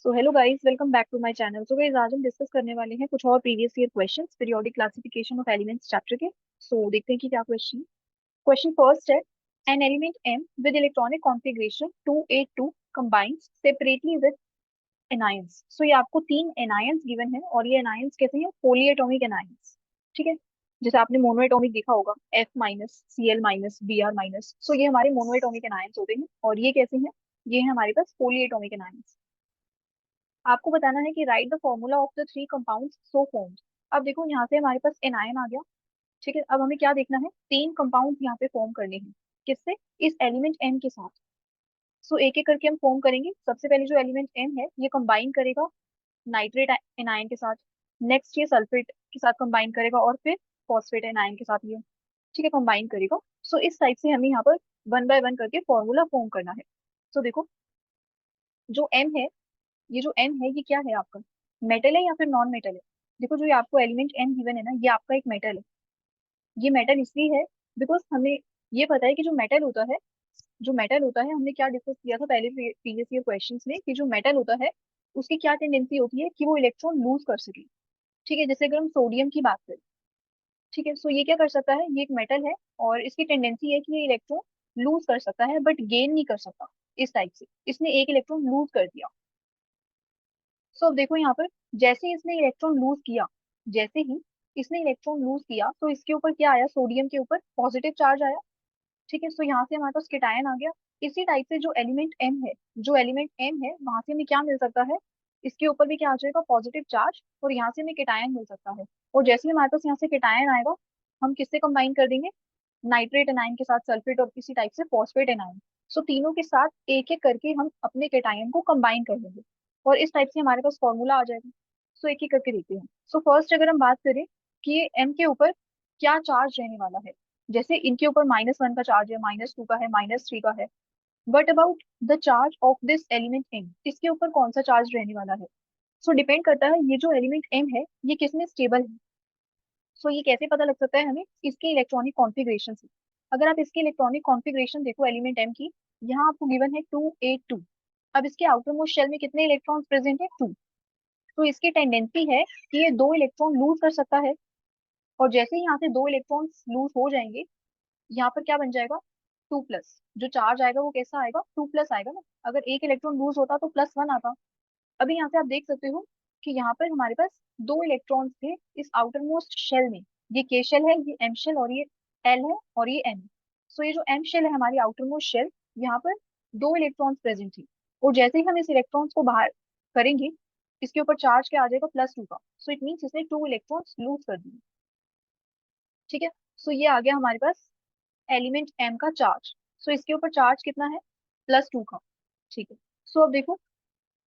So hello guys, welcome back to my channel. So guys, आज हम discuss करने वाले हैं कुछ और previous year questions periodic classification of elements chapter के। सो देखते हैं कि क्या क्वेश्चन। क्वेश्चन फर्स्ट है, an element M with electronic configuration 282 combines separately with anions। So ये आपको तीन एनायंस गिवन है और ये एनायंस कैसे हैं? Polyatomic anions. ठीक है, जैसे आपने मोनोएटॉमिक देखा होगा, F minus, Cl minus, Br minus. So ये हमारे मोनोएटॉमिक एनायंस होते हैं और ये कैसे हैं? ये है हमारे पास पोलीएटॉमिक एनायंस। आपको बताना है कि right the formula of the three compounds so formed. अब देखो, यहाँ से हमारे पास एनायन आ गया। ठीक है, अब हमें क्या देखना है? तीन कंपाउंड यहाँ पे फॉर्म करने हैं। किससे? इस एलिमेंट एम के साथ। सो एक एक करके हम फॉर्म करेंगे। सबसे पहले जो एलिमेंट एम है ये कंबाइन करेगा नाइट्रेट एनायन के साथ। नेक्स्ट ये सल्फेट के साथ कंबाइन करेगा और फिर फॉस्फेट एनायन के साथ ये, ठीक है, कंबाइन करेगा। सो इस टाइप से हमें यहाँ पर वन बाय वन करके फॉर्मूला फॉर्म करना है। सो देखो, जो एम है, ये जो एम है ये क्या है आपका? मेटल है या फिर नॉन मेटल है? देखो, जो ये आपको एलिमेंट एम गिवन है ना, ये आपका एक मेटल है। ये मेटल इसलिए है बिकॉज हमें ये पता है कि जो मेटल होता है, हमने क्या डिस्कस किया था पहले प्रीवियस ईयर क्वेश्चंस में, कि जो मेटल होता है उसकी क्या टेंडेंसी होती है कि वो इलेक्ट्रॉन लूज कर सके। ठीक है, जैसे अगर हम सोडियम की बात करें, ठीक है, सो ये क्या कर सकता है? ये एक मेटल है और इसकी टेंडेंसी है कि ये इलेक्ट्रॉन लूज कर सकता है बट गेन नहीं कर सकता। इस टाइप से इसने एक इलेक्ट्रॉन लूज कर दिया। सो अब देखो यहाँ पर, जैसे ही इसने इलेक्ट्रॉन लूज किया, जैसे ही इसने इलेक्ट्रॉन लूज किया तो इसके ऊपर क्या आया? सोडियम के ऊपर पॉजिटिव चार्ज आया। ठीक है, सो यहाँ से हमारे पास केटायन आ गया। इसी टाइप से जो एलिमेंट एम है वहां से हमें क्या मिल सकता है? इसके ऊपर भी क्या आ जाएगा? पॉजिटिव चार्ज, और यहाँ से हमें केटायन मिल सकता है। और जैसे ही हमारे पास यहाँ से केटायन आएगा, हम किससे कंबाइन कर देंगे? नाइट्रेट एनायन के साथ सल्फेट, और इसी टाइप से फॉस्फेट एनायन। सो तीनों के साथ एक एक करके हम अपने केटायन को कंबाइन कर लेंगे और इस टाइप से हमारे पास फॉर्मूला आ जाएगा। सो एक एक करके देखते हैं। सो फर्स्ट अगर हम बात करें कि ये एम के ऊपर क्या चार्ज रहने वाला है, जैसे इनके ऊपर -1 का चार्ज है, -2 का है, -3 का है। But about the charge of this element M, इसके ऊपर कौन सा चार्ज रहने वाला है? सो डिपेंड करता है ये जो एलिमेंट एम है ये किसमें स्टेबल है। सो ये कैसे पता लग सकता है हमें? इसके इलेक्ट्रॉनिक कॉन्फ़िगरेशन से। अगर आप इसके इलेक्ट्रॉनिक कॉन्फ़िगरेशन देखो एलिमेंट एम की, यहाँ आपको गिवन है 282। अब इसके आउटर मोस्ट शेल में कितने इलेक्ट्रॉन्स प्रेजेंट है? 2। तो इसकी टेंडेंसी है कि ये दो इलेक्ट्रॉन लूज कर सकता है। और जैसे ही यहाँ से दो इलेक्ट्रॉन्स लूज हो जाएंगे, यहाँ पर क्या बन जाएगा? 2+। जो चार्ज आएगा वो कैसा आएगा? 2+ आएगा ना। अगर एक इलेक्ट्रॉन लूज होता तो +1 आता। अभी यहाँ से आप देख सकते हो कि यहाँ पर हमारे पास दो इलेक्ट्रॉन्स थे इस आउटर मोस्ट शेल में। ये के शेल है, ये एम शेल, और ये एल है, और ये एन। सो ये जो एम शेल है हमारी आउटर मोस्ट शेल, यहाँ पर दो इलेक्ट्रॉन्स प्रेजेंट थी। और जैसे ही हम इस इलेक्ट्रॉन्स को बाहर करेंगे, इसके ऊपर चार्ज क्या आ जाएगा? +2 का। सो इट मीन्स इसने 2 इलेक्ट्रॉन्स लूज कर दिए। ठीक है, सो ये आ गया हमारे पास एलिमेंट एम का चार्ज। सो इसके ऊपर चार्ज कितना है? +2 का। ठीक है, सो अब देखो,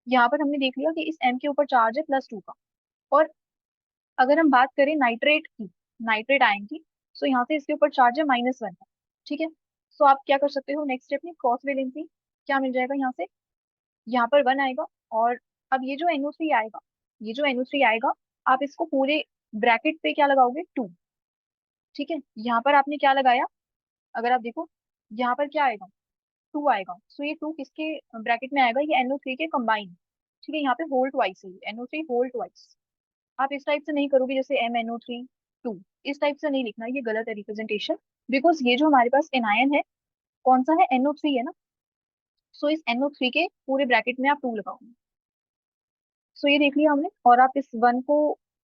यहाँ पर हमने देख लिया कि इस एम के ऊपर चार्ज है +2 का। और अगर हम बात करें नाइट्रेट की, नाइट्रेट आयन की, सो यहाँ से इसके ऊपर चार्ज है -1 का। ठीक है, सो आप क्या कर सकते हो नेक्स्ट स्टेप में? Cross valency. क्या मिल जाएगा यहाँ से? यहाँ पर 1 आएगा। और अब ये जो NO3 आएगा, ये जो NO3 आएगा, आप इसको पूरे ब्रैकेट पे क्या लगाओगे? 2। ठीक है, यहाँ पर आपने क्या लगाया? अगर आप देखो, यहाँ पर क्या आएगा? 2 आएगा। सो ये 2 किसके ब्रैकेट में आएगा? ये NO3 के कंबाइन। ठीक है, यहाँ पे होल ट्वाइस है, NO3 होल ट्वाइस। आप इस टाइप से नहीं करोगे जैसे MnO3 2। इस टाइप से नहीं लिखना, ये गलत है रिप्रेजेंटेशन। बिकॉज ये जो हमारे पास एनायन है, कौन सा है? NO3 है ना। सो इस NO3 के पूरे ब्रैकेट में आप 2 लगाओगे। सो ये देख लिया हमने। और आप इस 1 को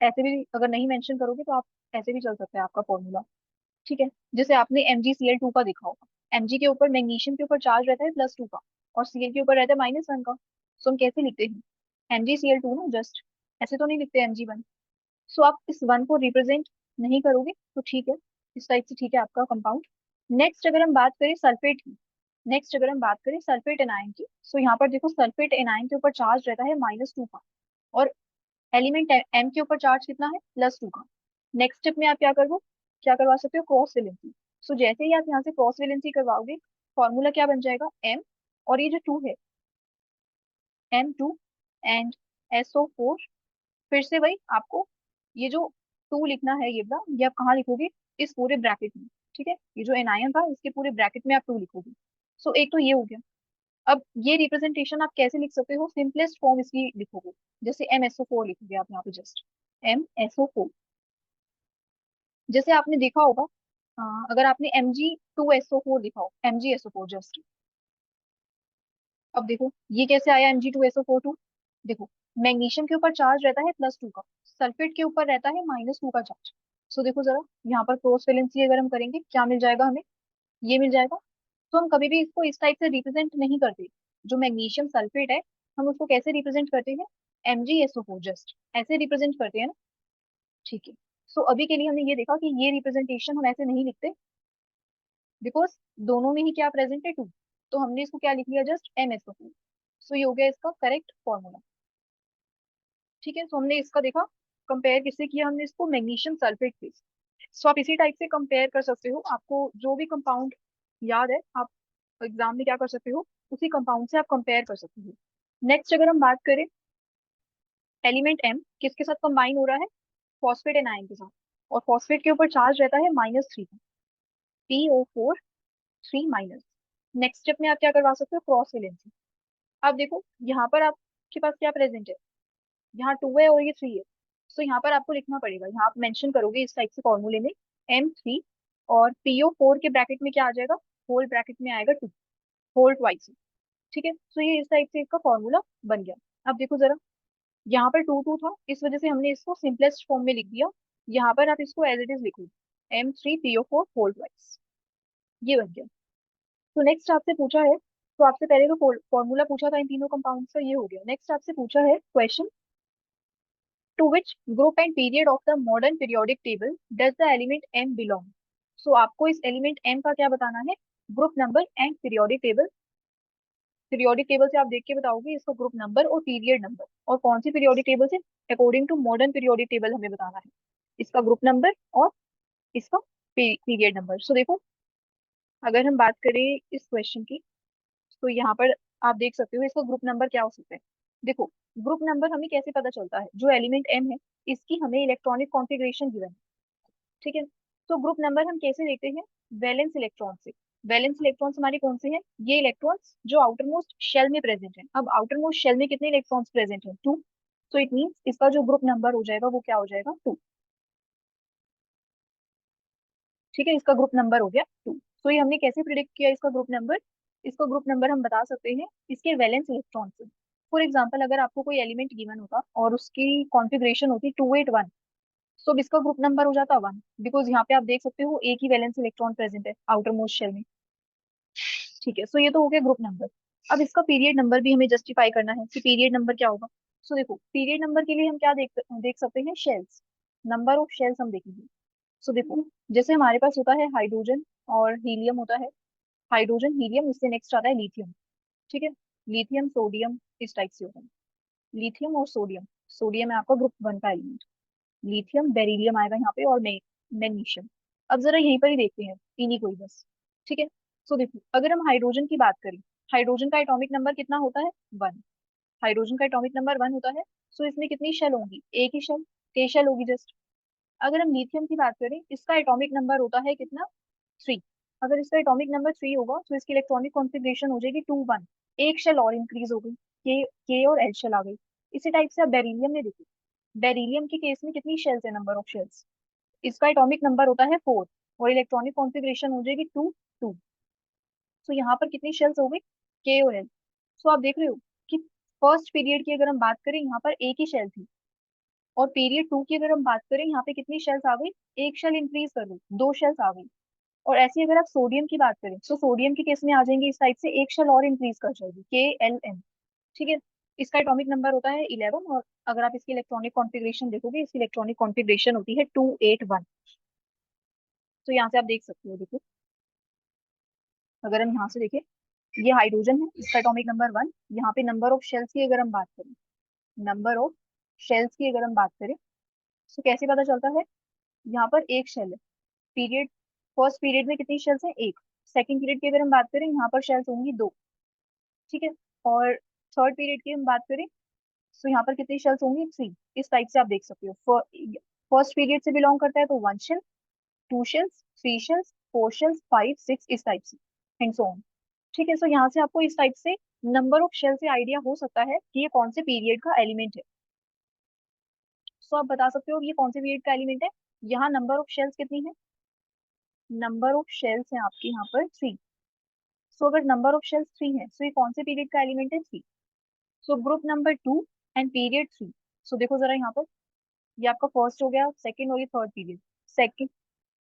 ऐसे भी अगर नहीं मेंशन करोगे तो आप ऐसे भी चल सकता है आपका फॉर्मूला। ठीक है, जैसे आपने MgCl2 का देखा होगा। Mg के ऊपर, मैग्नीशियम के ऊपर चार्ज रहता है +2 का, और Cl के ऊपर रहता है -1 का। सो हम कैसे लिखते हैं? MgCl2 ना, जस्ट ऐसे तो नहीं लिखते Mg1। सो आप इस 1 को रिप्रेजेंट नहीं करोगे तो ठीक है, इस टाइप से ठीक है आपका कंपाउंड। नेक्स्ट अगर हम बात करें सल्फेट की, नेक्स्ट अगर हम बात करें सल्फेट एनायन की, सो यहाँ पर देखो, सल्फेट एनायन के ऊपर चार्ज रहता है -2 का। और एलिमेंट एम के ऊपर चार्ज कितना है? +2 का। नेक्स्ट स्टेप में आप क्या करवा सकते हो? Cross valency. सो जैसे ही आप यहाँ से क्रॉस वैलेंसी करवाओगे, फॉर्मूला क्या बन जाएगा? एम, और ये जो 2 है, M2 एंड SO4। फिर से वही आपको ये जो 2 लिखना है, ये आप कहाँ लिखोगे? इस पूरे ब्रैकेट में। ठीक है, ये जो एनायन था इसके पूरे ब्रैकेट में आप 2 लिखोगे। सो एक तो ये हो गया। अब ये रिप्रेजेंटेशन आप कैसे लिख सकते हो, सिंपलेस्ट फॉर्म इसकी लिखोगे, जैसे MsO4 लिखोगे आप यहाँ पे, जस्ट MsO4। जैसे आपने देखा होगा, अगर आपने Mg2SO4 लिखा हो, MgSO4 जस्ट, अब देखो ये कैसे आया Mg2SO4 2। देखो मैग्नीशियम के ऊपर चार्ज रहता है +2 का, सल्फेट के ऊपर रहता है -2 का चार्ज। सो देखो जरा, यहाँ पर क्रॉस वैलेंसी अगर हम करेंगे क्या मिल जाएगा हमें, ये मिल जाएगा। तो हम कभी भी इसको इस टाइप से रिप्रेजेंट नहीं करते। जो मैग्नीशियम सल्फेट है, हम उसको कैसे रिप्रेजेंट करते हैं, MgSO4 जस्ट ऐसे रिप्रेजेंट करते हैं ना। ठीक है। सो अभी के लिए हमने ये देखा कि ये रिप्रेजेंटेशन हम ऐसे नहीं लिखते, बिकॉज दोनों में ही क्या प्रेजेंट है, 2। तो हमने इसको क्या लिख लिया, जस्ट MsO4। सो ये हो गया इसका करेक्ट फॉर्मूला। ठीक है, सो हमने इसका देखा, कंपेयर किससे किया हमने इसको, मैग्नीशियम सल्फेट से। सो आप इसी टाइप से कंपेयर कर सकते हो, आपको जो भी कंपाउंड याद है आप एग्जाम में क्या कर सकते हो, उसी कंपाउंड से आप कंपेयर कर सकते हो। नेक्स्ट अगर हम बात करें, एलिमेंट M किसके साथ कंबाइन हो रहा है, फॉस्फेट एंड आयन के साथ, और फॉस्फेट के ऊपर चार्ज रहता है -3 का, PO4 3 नेक्स्ट स्टेप में आप क्या करवा सकते हो, क्रॉस वैलेंसी। अब देखो यहाँ पर आपके पास क्या प्रेजेंट है, यहाँ 2 है और ये 3 है। सो यहाँ पर आपको लिखना पड़ेगा, यहाँ आप मेंशन करोगे इस टाइप से फॉर्मूले में M3, और PO4 के ब्रैकेट में क्या आ जाएगा, होल ब्रैकेट में आएगा 2, होल ट्वाइस। ठीक है, तो ये इस टाइप से इसका फॉर्मूला बन गया। अब देखो जरा, यहाँ पर 2 2 था, इस वजह से हमने इसको सिंपलेस्ट फॉर्म में लिख दिया। यहाँ पर आप इसको एज इट इज लिखो, M3PO4 होल ट्वाइस, ये बन गया। तो नेक्स्ट आपसे पूछा है, तो आपसे पहले तो फॉर्मूला पूछा था इन तीनों कंपाउंड्स का, ये हो गया। नेक्स्ट आपसे पूछा है question, to which group and period of the modern periodic table does the element M belong. So आपको इस एलिमेंट M का क्या बताना है, group number and periodic table. Periodic table से आप देख के बताओगे इसका ग्रुप नंबर और पीरियड नंबर, और कौन सी पीरियोडिक टेबल से, according to modern periodic table हमें बताना है इसका ग्रुप नंबर और इसका पीरियड नंबर। सो देखो, अगर हम बात करें इस क्वेश्चन की, तो यहाँ पर आप देख सकते हो इसका ग्रुप नंबर क्या हो सकता है। देखो, ग्रुप नंबर हमें कैसे पता चलता है, जो एलिमेंट M है इसकी हमें इलेक्ट्रॉनिक कॉन्फ़िगरेशन गिवन है। ठीक है, तो ग्रुप नंबर हम कैसे देखते हैं, वैलेंस इलेक्ट्रॉन से। वैलेंस इलेक्ट्रॉन्स हमारे कौन से हैं, ये इलेक्ट्रॉन्स जो आउटर मोस्ट शेल में प्रेजेंट है। अब आउटर मोस्ट शेल में कितने इलेक्ट्रॉन्स प्रेजेंट है, 2। तो इट मीन्स इसका जो ग्रुप नंबर हो जाएगा वो क्या हो जाएगा, 2। ठीक है, इसका ग्रुप नंबर हो गया 2। तो ये हमने कैसे प्रिडिक्ट किया इसका ग्रुप नंबर, इसका ग्रुप नंबर हम बता सकते हैं इसके वैलेंस इलेक्ट्रॉन से। फॉर एग्जाम्पल, अगर आपको कोई एलिमेंट गिवन होता और उसकी कॉन्फ़िगरेशन होती 281, सो अब इसका ग्रुप नंबर हो जाता 1, बिकॉज यहाँ पे आप देख सकते हो एक ही वैलेंस इलेक्ट्रॉन प्रेजेंट है आउटर मोस्ट शेल में। ठीक है, सो ये तो हो गया ग्रुप नंबर। अब इसका पीरियड नंबर भी हमें जस्टिफाई करना है कि पीरियड नंबर क्या होगा। सो देखो, पीरियड नंबर के लिए हम क्या देख देख सकते हैं, शेल्स, नंबर ऑफ शेल्स हम देखेंगे। सो देखो, जैसे हमारे पास होता है हाइड्रोजन और हीलियम होता है, हाइड्रोजन हीलियम, इससे नेक्स्ट आता है लिथियम। ठीक है, लिथियम सोडियम इस टाइप से होता है, लिथियम और सोडियम। सोडियम है आपका ग्रुप 1 का एलिमेंट, लिथियम बेरिलियम आएगा यहाँ पे, और मैग्नीशियम। अब जरा यहीं पर ही देखते हैं इन्हीं को ही बस। ठीक है, सो देखो, अगर हम हाइड्रोजन की बात करें, हाइड्रोजन का एटॉमिक नंबर कितना होता है, 1। हाइड्रोजन का एटॉमिक नंबर 1 होता है। सो इसमें कितनी शेल होंगी, एक ही शेल, k शेल होगी जस्ट। अगर हम लिथियम की बात करें, इसका एटॉमिक नंबर होता है कितना, 3। अगर इसका एटॉमिक नंबर 3 होगा तो इसकी इलेक्ट्रॉनिक कॉन्फ़िगरेशन हो जाएगी 2 1, एक शेल और इंक्रीज हो गई, के और एल शेल आ गई। इसी टाइप से आप बेरिलियम में देखिए, बेरिलियम के केस में कितनी शेल्स है, नंबर ऑफ शेल्स, इसका एटॉमिक नंबर होता है 4, और इलेक्ट्रॉनिक कॉन्फ़िगरेशन हो जाएगी 2 2। सो यहाँ पर कितनी शेल्स हो गई, के और एल। सो आप देख रहे हो कि फर्स्ट पीरियड की अगर हम बात करें, यहाँ पर एक ही शेल थी, और पीरियड 2 की अगर हम बात करें, यहाँ पे कितनी शेल्स आ गई, एक शेल इंक्रीज कर गई, 2 शेल्स आ गई। और ऐसे ही अगर आप सोडियम की बात करें, तो सोडियम के केस में आ जाएंगे इस टाइप से, एक शेल और इंक्रीज कर जाएगी, KLN। ठीक है, इसका एटॉमिक नंबर होता है 11, और अगर आप इसकी इलेक्ट्रॉनिक कॉन्फ़िगरेशन देखोगे, इसकी इलेक्ट्रॉनिक कॉन्फ़िगरेशन होती है 281। तो यहाँ से आप देख सकते हो, देखो अगर हम यहाँ से देखें, ये हाइड्रोजन है, इसका एटॉमिक नंबर 1। यहाँ पे नंबर ऑफ शेल्स की अगर हम बात करें, नंबर ऑफ शेल्स की अगर हम बात करें, तो कैसे पता चलता है, यहाँ पर एक शेल है। पीरियड, फर्स्ट पीरियड में कितनी शेल्स हैं, एक। सेकंड पीरियड की अगर हम बात करें, यहाँ पर शेल्स होंगी 2। ठीक है, और थर्ड पीरियड की हम बात करें, तो यहाँ पर कितनी शेल्स होंगी, 3। इस टाइप से आप देख सकते हो, फर्स्ट पीरियड से बिलोंग करता है तो 1 शेल, 2 शेल्स, 3 शेल्स, 4 शेल्स, 5 6 इस टाइप से, एंड सो ऑन। ठीक है, सो यहाँ से आपको इस टाइप से नंबर ऑफ शेल से आइडिया हो सकता है कि ये कौन से पीरियड का एलिमेंट है। सो आप बता सकते हो कि ये कौन से पीरियड का एलिमेंट है। यहाँ नंबर ऑफ शेल्स कितनी है, नंबर ऑफ शेल्स है आपके यहाँ पर 3। सो अगर नंबर ऑफ शेल्स 3 है, सो ये कौन से पीरियड का एलिमेंट है, 3। So group number 2 and period 3। सो देखो जरा यहाँ पर, ये आपका फर्स्ट हो गया, सेकंड और ये third period, second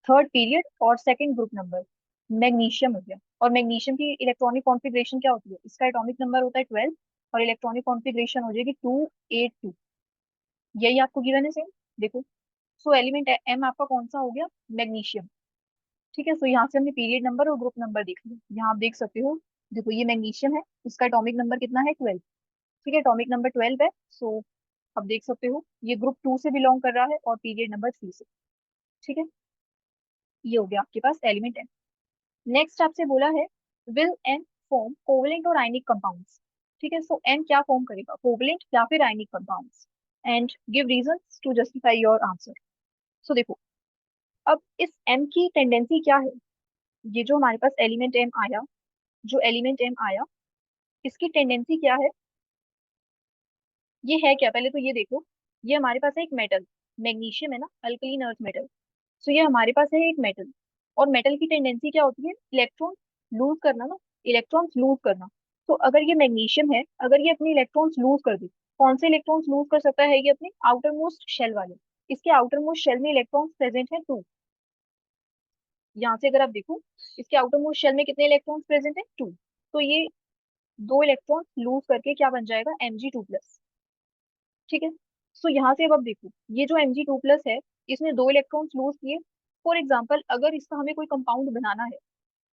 third period और सेकंड ग्रुप नंबर मैग्नीशियम हो गया। और मैग्नीशियम की इलेक्ट्रॉनिक कॉन्फ़िगरेशन क्या होती है, इसका एटॉमिक नंबर होता है 12 और इलेक्ट्रॉनिक कॉन्फ़िगरेशन हो जाएगी 282। यही आपको गिवन है सेम। देखो, सो एलिमेंट एम आपका कौन सा हो गया, मैग्नीशियम। ठीक है, सो यहाँ से हमने पीरियड नंबर और ग्रुप नंबर देख लिया। यहाँ आप देख सकते हो, देखो ये मैग्नीशियम है, इसका एटॉमिक नंबर कितना है, 12। ठीक है, एटॉमिक नंबर 12 है। सो अब देख सकते हो ये ग्रुप 2 से बिलोंग कर रहा है और पीरियड नंबर 3 से। ठीक है, ये हो गया आपके पास एलिमेंट एम। नेक्स्ट आपसे बोला है, विल एन फॉर्म कोवलेंट और आयनिक कंपाउंड्स। ठीक है, सो एन क्या फॉर्म करेगा, कोवलेंट या फिर आयनिक compounds, and give reasons to justify your answer. So देखो, अब इस एम की टेंडेंसी क्या है, ये जो हमारे पास एलिमेंट एम आया, जो एलिमेंट एम आया, इसकी टेंडेंसी क्या है, ये है क्या, पहले तो ये देखो, ये हमारे पास है एक मेटल, मैग्नीशियम है ना, अल्कलीन अर्थ मेटल। सो ये हमारे पास है एक मेटल, और मेटल की टेंडेंसी क्या होती है, इलेक्ट्रॉन लूज करना ना, इलेक्ट्रॉन्स लूज करना। तो अगर ये मैग्नीशियम है, अगर ये अपने इलेक्ट्रॉन्स लूज कर दे, कौन से इलेक्ट्रॉन्स लूज कर सकता है, ये अपने आउटर मोस्ट शेल वाले। इसके आउटर मोस्ट शेल में इलेक्ट्रॉन्स प्रेजेंट है 2। यहाँ से अगर आप देखो, इसके आउटर मोस्ट शेल में कितने इलेक्ट्रॉन्स प्रेजेंट है, 2। तो ये 2 इलेक्ट्रॉन लूज करके क्या बन जाएगा, Mg2+। ठीक है, सो यहाँ से अब आप देखो, ये जो Mg2+ है, इसने 2 इलेक्ट्रॉन्स लूज किए। फॉर एग्जाम्पल, अगर इसका हमें कोई कंपाउंड बनाना है,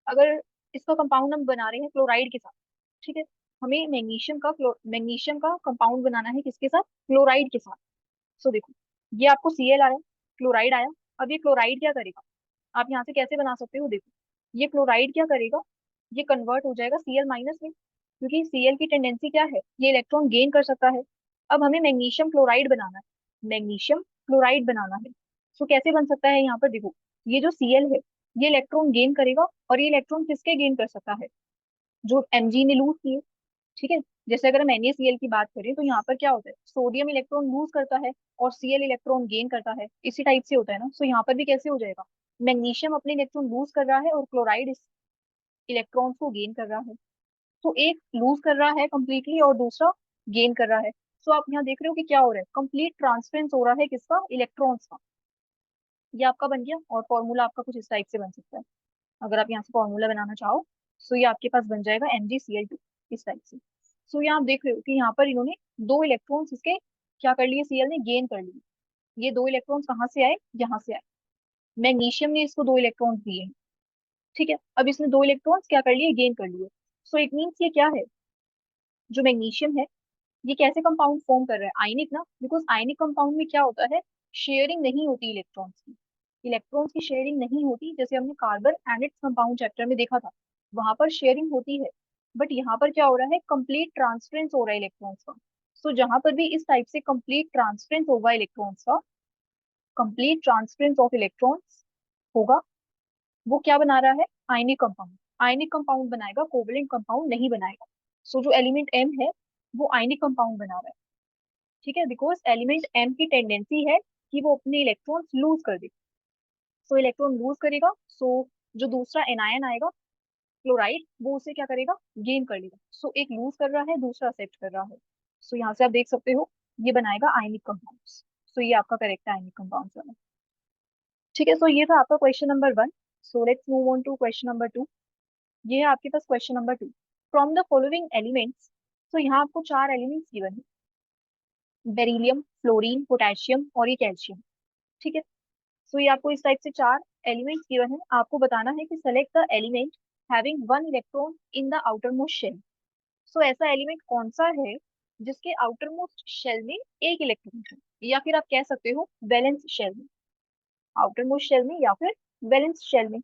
अगर इसका कंपाउंड हम बना रहे हैं क्लोराइड के साथ, ठीक है, हमें मैग्नीशियम का कंपाउंड बनाना है किसके साथ, क्लोराइड के साथ। सो देखो, ये आपको Cl आया, क्लोराइड आया। अब ये क्लोराइड क्या करेगा, आप यहाँ से कैसे बना सकते हो, देखो ये क्लोराइड क्या करेगा, ये कन्वर्ट हो जाएगा Cl- में, क्योंकि Cl की टेंडेंसी क्या है, ये इलेक्ट्रॉन गेन कर सकता है। अब हमें मैग्नीशियम क्लोराइड बनाना है, मैग्नीशियम क्लोराइड बनाना है। सो कैसे बन सकता है, यहाँ पर देखो, ये जो Cl है, ये इलेक्ट्रॉन गेन करेगा, और ये इलेक्ट्रॉन किसके गेन कर सकता है, जो Mg ने लूज किए। ठीक है, जैसे अगर हम NaCl की बात करें, तो यहाँ पर क्या होता है, सोडियम इलेक्ट्रॉन लूज करता है और Cl इलेक्ट्रॉन गेन करता है, इसी टाइप से होता है ना। सो यहाँ पर भी कैसे हो जाएगा, मैग्नीशियम अपने इलेक्ट्रॉन लूज कर रहा है और क्लोराइड इस इलेक्ट्रॉन्स को गेन कर रहा है। तो एक लूज कर रहा है कंप्लीटली और दूसरा गेन कर रहा है। सो आप यहाँ देख रहे हो कि क्या हो रहा है, कंप्लीट ट्रांसफरेंस हो रहा है किसका, इलेक्ट्रॉन्स का। ये आपका बन गया, और फॉर्मूला आपका कुछ इस टाइप से बन सकता है। अगर आप यहाँ से फॉर्मूला बनाना चाहो, सो ये आपके पास बन जाएगा MgCl2, इस टाइप से। सो यहाँ आप देख रहे हो कि यहाँ पर इन्होंने 2 इलेक्ट्रॉन्स इसके क्या कर लिए, Cl ने गेन कर लिए। ये 2 इलेक्ट्रॉन्स कहाँ से आए, यहाँ से आए, मैग्नीशियम ने इसको 2 इलेक्ट्रॉन्स दिए हैं। ठीक है, अब इसने 2 इलेक्ट्रॉन्स क्या कर लिए, गेन कर लिए। सो इट मीन्स ये क्या है, जो मैग्नीशियम है, ये कैसे कंपाउंड फॉर्म कर रहा है, आयनिक ना, बिकॉज आयनिक कंपाउंड में क्या होता है, शेयरिंग नहीं होती इलेक्ट्रॉन्स की, इलेक्ट्रॉन्स की शेयरिंग नहीं होती। जैसे हमने carbon and its compound chapter में देखा था, वहां पर शेयरिंग होती है। बट यहाँ पर क्या हो रहा है, कंप्लीट ट्रांसफरेंस हो रहा है इलेक्ट्रॉन्स का। सो जहां पर भी इस टाइप से कंप्लीट ट्रांसफरेंस होगा इलेक्ट्रॉन्स का, कंप्लीट ट्रांसफरेंस ऑफ इलेक्ट्रॉन्स होगा, वो क्या बना रहा है, आयनिक कंपाउंड। आयनिक कंपाउंड बनाएगा, कोवलेंट कंपाउंड नहीं बनाएगा। सो जो एलिमेंट एम है, वो आयनिक कंपाउंड बना रहा है। ठीक है, बिकॉज एलिमेंट एम की टेंडेंसी है कि वो अपने इलेक्ट्रॉन्स लूज कर दे। सो इलेक्ट्रॉन लूज करेगा, सो जो दूसरा एनायन आएगा, क्लोराइड, वो उसे क्या करेगा, गेन कर लेगा। सो एक लूज कर रहा है, दूसरा एक्सेप्ट कर रहा है। सो यहाँ से आप देख सकते हो, ये बनाएगा आयनिक कंपाउंड्स। सो ये आपका करेक्ट है, आयनिक कंपाउंड्स वाला। ठीक है, सो ये था आपका question number 1। So let's move on to question number 2। ये है आपके पास question number 2। From the following elements, तो यहाँ आपको 4 एलिमेंट्स गिवन है, बेरिलियम, फ्लोरीन, पोटेशियम और ये कैल्शियम। ठीक है, सो ये आपको इस टाइप से 4 एलिमेंट्स गिवन है, आपको बताना है कि select the element having 1 electron in the outer most shell. So ऐसा एलिमेंट कौन सा है जिसके आउटर मोस्ट शेल में एक इलेक्ट्रॉन है, या फिर आप कह सकते हो वैलेंस शेल में, आउटर मोस्ट शेल में या फिर वैलेंस शेल में।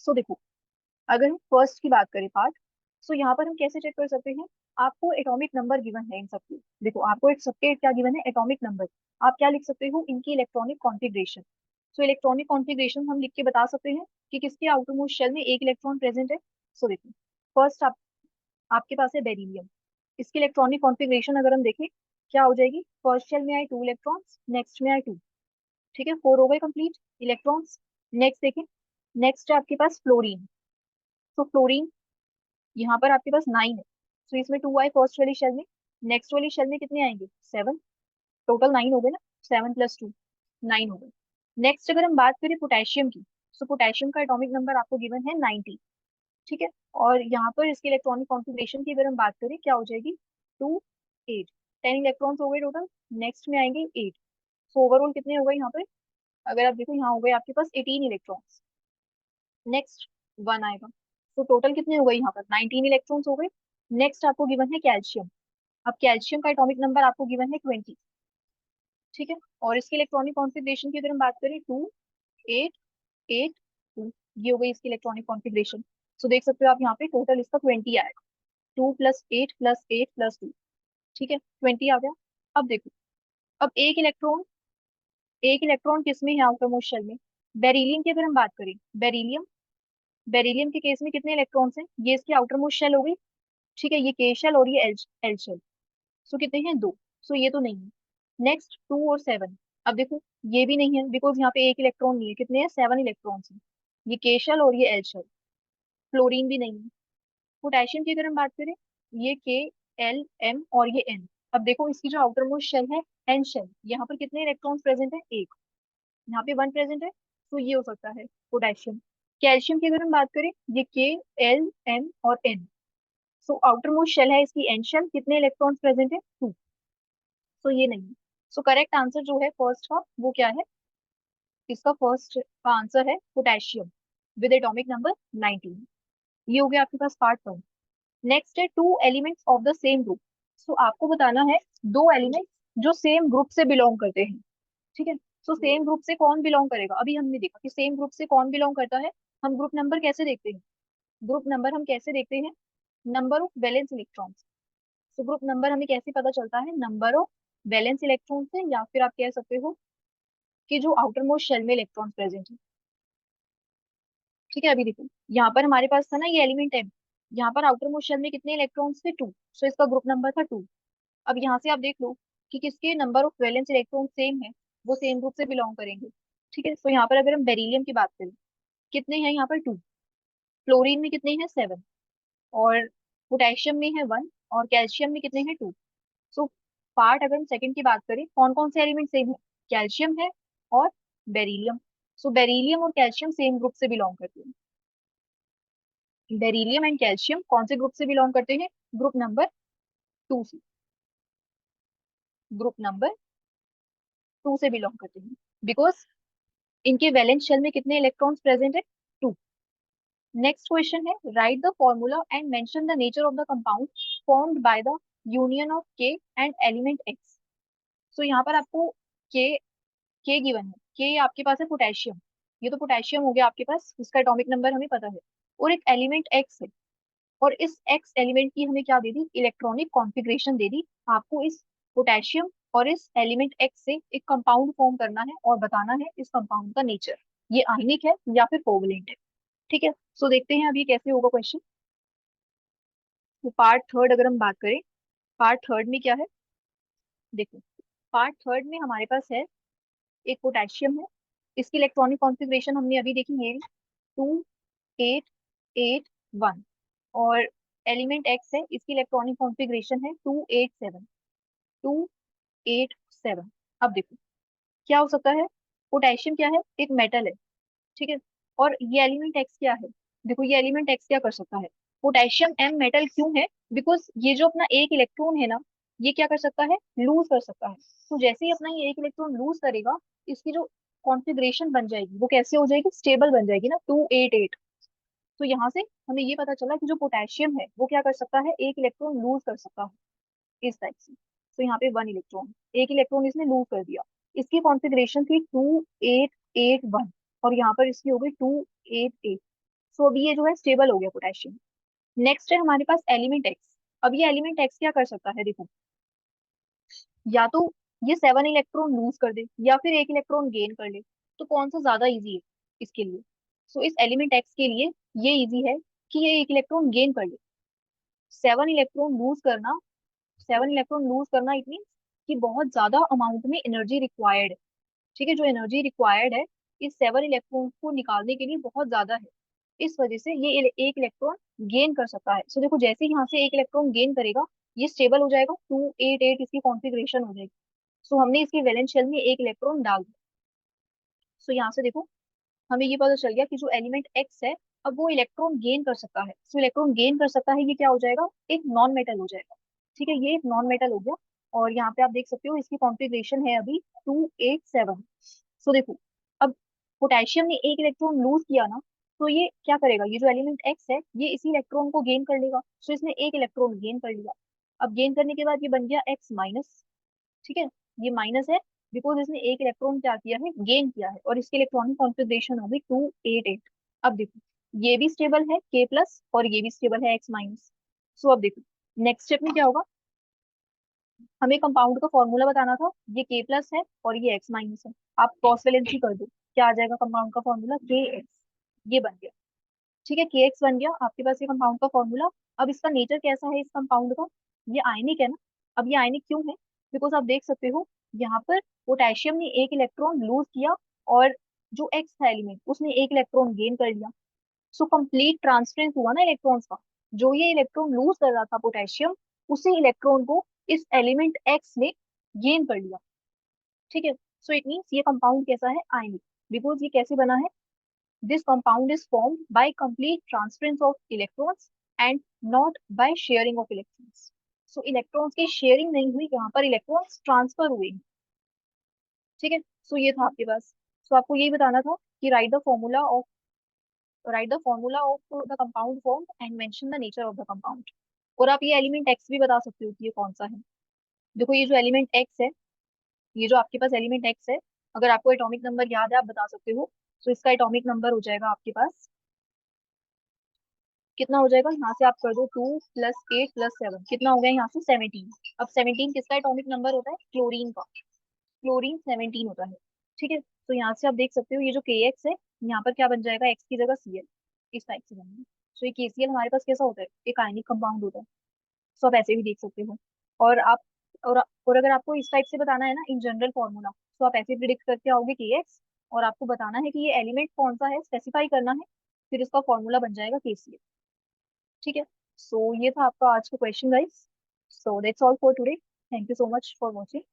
सो देखो, अगर हम फर्स्ट की बात करें पार्ट, सो यहाँ पर हम कैसे चेक कर सकते हैं, आपको एटॉमिक नंबर गिवन है इन सबके। देखो आपको एक सबके क्या गिवन है, एटॉमिक नंबर। आप क्या लिख सकते हो, इनकी electronic configuration. So electronic configuration हम लिख के बता सकते हैं कि किसके आउटर मोस्ट शेल में एक इलेक्ट्रॉन प्रेजेंट है। सो देखो, फर्स्ट आपके पास है बेरिलियम। इसकी इलेक्ट्रॉनिक कॉन्फ़िगरेशन अगर हम देखें क्या हो जाएगी, फर्स्ट शेल में आए 2 इलेक्ट्रॉन्स, नेक्स्ट में आए 2। ठीक है, 4 हो गए कंप्लीट इलेक्ट्रॉन्स। नेक्स्ट देखें, नेक्स्ट है आपके पास फ्लोरीन। तो फ्लोरीन यहाँ पर आपके पास 9 है, तो इसमें 2 आए फर्स्ट वाली शेल में, नेक्स्ट वाली शेल में कितने आएंगे 7, टोटल 9 हो गए ना, 7 + 2 9 हो गए। नेक्स्ट अगर हम बात करें पोटेशियम की, तो पोटेशियम का एटॉमिक नंबर आपको गिवन है 90। ठीक है, और यहाँ पर इसके इलेक्ट्रॉनिक कॉन्फ़िगरेशन की अगर हम बात करें क्या हो जाएगी, 2 8, 10 इलेक्ट्रॉन्स हो गए टोटल, नेक्स्ट में आएंगे 8। सो ओवरऑल कितने हो गए यहाँ पे, अगर आप देखो यहाँ हो गए आपके पास 18 इलेक्ट्रॉन्स, नेक्स्ट 1 आएगा। तो टोटल कितने हो गए यहाँ पर 19 इलेक्ट्रॉन्स हो गए। नेक्स्ट आपको गिवन है कैल्शियम। अब कैल्शियम का एटॉमिक नंबर आपको गिवन है 20। ठीक है, और इसकी इलेक्ट्रॉनिक कॉन्फ़िगरेशन की अगर हम बात करें 2 8 8 2, ये हो गई इसकी इलेक्ट्रॉनिक कॉन्फ़िगरेशन। सो देख सकते हो आप यहाँ पे टोटल इसका 20 आएगा, 2 + 8 + 8 + 2। ठीक है, 20 आ गया। अब देखो, अब एक इलेक्ट्रॉन किस में है आउटर मोस्ट शेल में, बेरिलियम की अगर हम बात करें, बेरिलियम बेरिलियम के केस में कितने इलेक्ट्रॉन्स हैं, ये इसकी आउटर मोस्ट शेल हो गई। ठीक है, ये के शेल और ये एल एल शेल। सो कितने हैं 2, सो ये तो नहीं है। नेक्स्ट 2 और 7, अब देखो ये भी नहीं है बिकॉज यहाँ पे एक इलेक्ट्रॉन नहीं है, कितने हैं 7 इलेक्ट्रॉन्स हैं, ये के शेल और ये एल शेल। फ्लोरीन भी नहीं है। पोटेशियम की अगर हम बात करें, ये के एल एम और ये एन। अब देखो इसकी जो आउटर मोस्ट शेल है एन शेल, यहाँ पर कितने इलेक्ट्रॉन्स प्रेजेंट है, एक, यहाँ पे 1 प्रेजेंट है, तो ये हो सकता है पोटेशियम। कैल्शियम की अगर हम बात करें, ये के एल एम और N. So outer most shell है इसकी एन शेल, कितने इलेक्ट्रॉन्स प्रेजेंट है 2, सो ये नहीं है। सो करेक्ट आंसर जो है फर्स्ट का वो क्या है, इसका फर्स्ट का आंसर है पोटेशियम विद एटॉमिक नंबर 19। ये हो गया आपके पास पार्ट 1। नेक्स्ट है two elements of the same group. So आपको बताना है दो एलिमेंट्स जो सेम ग्रुप से बिलोंग करते हैं। ठीक है, सो सेम ग्रुप से कौन बिलोंग करेगा, अभी हमने देखा कि सेम ग्रुप से कौन बिलोंग करता है। हम ग्रुप नंबर कैसे देखते हैं, ग्रुप नंबर हम कैसे देखते हैं, नंबर ऑफ वैलेंस इलेक्ट्रॉन्स। तो ग्रुप नंबर हमें कैसे पता चलता है, नंबर ऑफ वैलेंस इलेक्ट्रॉन से, या फिर आप कह सकते हो कि जो आउटर मोस्ट शेल में इलेक्ट्रॉन प्रेजेंट है। ठीक है, अभी देखो यहाँ पर हमारे पास था ना ये एलिमेंट है, यहाँ पर आउटर मोस्ट शेल में कितने इलेक्ट्रॉन्स थे 2, सो इसका ग्रुप नंबर था 2। अब यहाँ से आप देख लो कि किसके number of valence electron same है, वो सेम ग्रुप से बिलोंग करेंगे। ठीक है, तो यहाँ पर अगर हम बेरिलियम की बात करें, कितने हैं यहाँ पर 2, फ्लोरीन में कितने हैं 7, और पोटेशियम में है 1, और कैल्शियम में कितने हैं 2। सो पार्ट अगर हम सेकंड की बात करें, कौन कौन से एलिमेंट सेम है, कैल्शियम है और बेरिलियम। सो बेरिलियम और कैल्शियम सेम ग्रुप से बिलोंग करते हैं। बेरिलियम एंड कैल्शियम कौन से ग्रुप से बिलोंग करते हैं, ग्रुप नंबर 2 से, ग्रुप नंबर 2 से बिलोंग करते हैं, बिकॉज इनके वैलेंस शेल में कितने इलेक्ट्रॉन्स प्रेजेंट है 2। नेक्स्ट क्वेश्चन है, right the formula and mention the nature of the compound formed by the union of के एंड एलिमेंट एक्स। सो यहाँ पर आपको के गिवन है, के आपके पास है पोटेशियम, ये तो पोटेशियम हो गया आपके पास, इसका एटॉमिक नंबर हमें पता है, और एक एलिमेंट एक्स है, और इस एक्स एलिमेंट की हमें क्या दे दी, इलेक्ट्रॉनिक कॉन्फ़िगरेशन दे दी। आपको इस पोटेशियम और इस एलिमेंट एक्स से एक कंपाउंड फॉर्म करना है और बताना है इस कंपाउंड का नेचर, ये आयनिक है या फिर कोवलेंट है। ठीक है, सो देखते हैं अभी कैसे होगा क्वेश्चन। तो पार्ट थर्ड अगर हम बात करें, पार्ट थर्ड में क्या है, देखो पार्ट थर्ड में हमारे पास है एक पोटेशियम है, इसकी इलेक्ट्रॉनिक कॉन्फ़िगरेशन हमने अभी देखी, ये 2 8 8 1, और एलिमेंट एक्स है, इसकी इलेक्ट्रॉनिक कॉन्फ़िगरेशन है 2 8 7, 2 8 7। अब देखो क्या हो सकता है, पोटेशियम क्या है, एक मेटल है। ठीक है, और ये एलिमेंट एक्स क्या है, देखो ये एलिमेंट एक्स क्या कर सकता है, पोटेशियम एम मेटल क्यों है, बिकॉज ये जो अपना एक इलेक्ट्रॉन है ना, ये क्या कर सकता है, लूज कर सकता है। तो जैसे ही अपना ये एक इलेक्ट्रॉन लूज करेगा, इसकी जो कॉन्फ़िगरेशन बन जाएगी वो कैसे हो जाएगी, स्टेबल बन जाएगी ना, 2 8 8। तो यहाँ से हमें ये पता चला कि जो पोटेशियम है वो क्या कर सकता है, एक इलेक्ट्रॉन लूज कर सकता है इस टाइप से। तो यहाँ पे 1 इलेक्ट्रॉन, एक इलेक्ट्रॉन इसने लूज कर दिया, इसकी कॉन्फ़िगरेशन थी 2 8 8 1, और यहाँ पर इसकी हो गई 2 8 8। सो अभी ये जो है स्टेबल हो गया पोटेशियम। नेक्स्ट है हमारे पास एलिमेंट एक्स। अब ये एलिमेंट एक्स क्या कर सकता है, देखो या तो ये 7 इलेक्ट्रॉन लूज कर दे या फिर एक इलेक्ट्रॉन गेन कर ले, तो कौन सा ज्यादा इजी है इसके लिए। सो इस एलिमेंट एक्स के लिए ये इजी है कि ये एक इलेक्ट्रॉन गेन कर ले, करना 7 इलेक्ट्रॉन लूज करना इट मीन्स कि बहुत ज्यादा अमाउंट में एनर्जी रिक्वायर्ड है। ठीक है, जो एनर्जी रिक्वायर्ड है इस 7 इलेक्ट्रॉन को निकालने के लिए बहुत ज्यादा है। इस वजह से ये एक इलेक्ट्रॉन गेन कर सकता है। सो देखो, जैसे ही यहाँ से एक इलेक्ट्रॉन गेन करेगा ये स्टेबल हो जाएगा, 288 इसकी कॉन्फ़िगरेशन हो जाएगी। सो हमने इसकी वैलेंस शेल में एक इलेक्ट्रॉन डाल दिया। सो यहाँ से देखो, हमें ये पता चल गया कि जो एलिमेंट एक्स है अब वो इलेक्ट्रॉन गेन कर सकता है। सो इलेक्ट्रॉन गेन कर सकता है, ये क्या हो जाएगा, एक नॉन मेटल हो जाएगा। ठीक है, ये एक नॉन मेटल हो गया। और यहाँ पे आप देख सकते हो इसकी कॉन्फ़िगरेशन है अभी 287। सो देखो, अब पोटेशियम ने एक इलेक्ट्रॉन लूज किया ना, तो ये क्या करेगा, ये जो एलिमेंट एक्स है ये इसी इलेक्ट्रॉन को गेन कर लेगा। सो इसने एक इलेक्ट्रॉन गेन कर लिया। अब गेन करने के बाद ये बन गया एक्स माइनस। ठीक है, ये माइनस है बिकॉज इसने एक इलेक्ट्रॉन क्या किया है, गेन किया है, और इसके इलेक्ट्रॉनिक कॉन्फ़िगरेशन होगी 288। अब देखो, ये भी स्टेबल है के प्लस और ये भी स्टेबल है एक्स माइनस। सो अब देखो नेक्स्ट स्टेप में क्या होगा, हमें कंपाउंड का फॉर्मूला बताना था। ये के प्लस है और ये एक्स माइनस है। आप क्रॉस वैलेंसी कर दो, क्या आ जाएगा कंपाउंड का फॉर्मूला, के एक्स। ये बन गया। ठीक है, के एक्स बन गया आपके पास ये कंपाउंड का फॉर्मूला। अब इसका नेचर कैसा है इस कंपाउंड का, ये आयनिक है ना। अब ये आयनिक क्यों है, बिकॉज आप देख सकते हो यहाँ पर पोटेशियम ने एक इलेक्ट्रॉन लूज किया और जो एक्स था एलिमेंट उसने एक इलेक्ट्रॉन गेन कर लिया। सो कंप्लीट ट्रांसफरेंस हुआ ना इलेक्ट्रॉन्स का। जो ये इलेक्ट्रॉन लूज कर रहा था पोटेशियम, उसी इलेक्ट्रॉन को इस एलिमेंट एक्स ने गेन कर लिया। ठीक है, सो इट मीन्स ये कंपाउंड कैसा है, आयनिक। बिकॉज ये कैसे बना है, this compound is formed by complete transference of electrons and not by sharing of electrons. So electrons की शेयरिंग नहीं हुई, यहाँ पर इलेक्ट्रॉन्स ट्रांसफर हुए हैं। ठीक है, सो ये था आपके पास। सो आपको यही बताना था कि right the formula of the compound form and mention the nature of the compound. और आप ये एलिमेंट एक्स भी बता सकते हो कि ये कौन सा है। देखो, ये जो एलिमेंट एक्स है, ये जो आपके पास एलिमेंट एक्स है, अगर आपको एटॉमिक नंबर याद है आप बता सकते हो। तो इसका एटॉमिक नंबर हो जाएगा आपके पास, कितना हो जाएगा, यहाँ से आप कर दो 2 + 8 + 7, कितना हो गया यहाँ से 17। अब 17 किसका एटॉमिक नंबर होता है, क्लोरीन का। क्लोरीन 17 होता है। ठीक है, तो यहाँ से आप देख सकते हो ये जो के एक्स है, यहाँ पर क्या बन जाएगा, एक्स की जगह सी एल। इस टाइप से बनेगा। तो ये के सी एल हमारे पास कैसा होता है, एक आयनिक कंपाउंड होता है। सो आप ऐसे भी देख सकते हो। और आप और अगर आपको इस टाइप से बताना है ना इन जनरल फॉर्मूला, तो आप ऐसे प्रिडिक्ट करके आओगे के एक्स, और आपको बताना है कि ये एलिमेंट कौन सा है, स्पेसिफाई करना है। फिर इसका फॉर्मूला बन जाएगा के सी एल। ठीक है, सो ये था आपका आज का question guys. So that's all for today, thank you so much for watching.